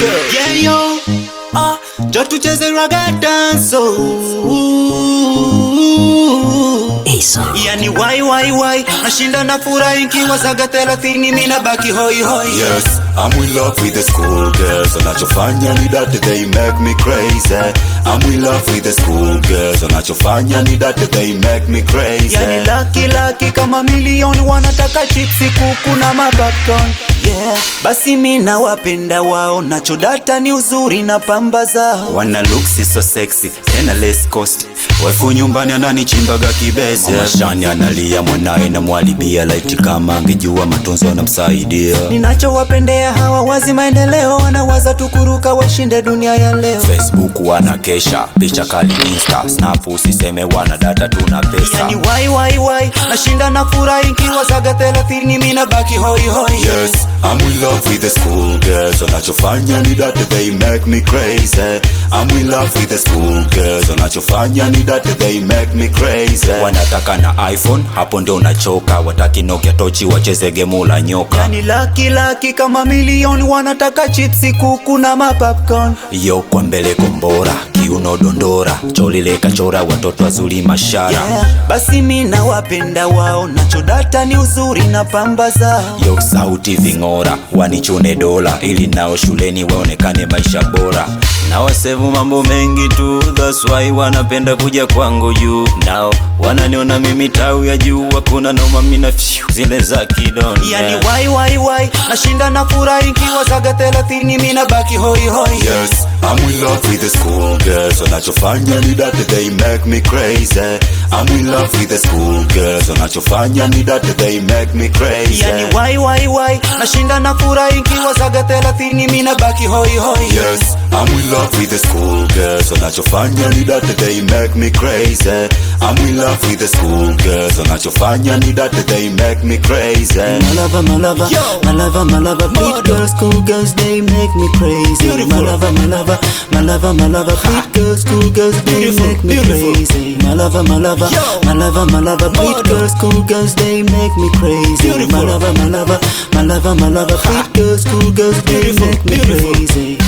girls. Yeah yo, jo tucheze raga dance. Yani why nashinda na furahi nikiwa zaga 30 mimi nabaki hoi hoi. Yes, I'm in love with the school girls. Wanachofanya ni that they make me crazy. I'm in love with the school girls. Wanachofanya ni that they make me crazy. Yani laki kama milioni wanataka chipsi, kuku na mabakon. Yeah, basi mina wapenda wao, nachodata ni uzuri na pamba zao. Wana looks so sexy, tena less cost. Wifu nyumbani ananichimbaga kibese. Mama Shani analia mwanae na mwalibia, laiti kama angejua matunzo anamsaidia. Ninachowapendea hawa wazi maendeleo, wanawaza tukuruka washinde dunia ya leo. Facebook wanakesha, picha kali Insta, Snap usiseme wana data tuna pesa. Yani why nashinda na furahi nikiwa zaga 30 mimi nabaki hoi hoi. Yes, I'm in love with the school girls. Wanachofanya ni that they make me crazy. I'm in love with the school girls. Wanachofanya ni that they make me crazy. Wanataka na iPhone, hapo ndo unachoka. Wataki Nokia tochi, wacheze gemu la nyoka. Yani laki kama milioni wanataka chipsi, kuku na mapopcorn. Yo kwa mbele kombora, kiuno dondora, cholile kachora, watoto wazuri mashara. Yeah, basi mina wapenda wao, nachodata ni uzuri na pamba zao. Yo sauti vingora, wanichune dola, ili nao shuleni waonekane maisha bora. Na wasevu mambo mengi tu, that's why wanapenda kuja kwangu juu. Nao wananiona mimi tau ya juu, hakuna noma mina zile za kidoni. Yani why nashinda na furahi nikiwa zaga 30 mimi nabaki hoi hoi. Yes, I'm in love with the school girls. Wanachofanya ni that they make me crazy. I'm in love with the school girls. Wanachofanya ni that they make me crazy. Yani why nashinda na furahi nikiwa zaga 30 mimi nabaki hoi hoi. Yes, I'm in love with the school girls. Wanachofanya ni that they make me crazy. I'm in love with the school girls. Wanachofanya ni that they make me crazy. My lover, beat girls, cool girls, they make me crazy. My lover, beat girls, cool girls, they make me crazy. My lover, beat girls, cool girls, they make me crazy. My lover, beat girls, cool girls, they make me crazy.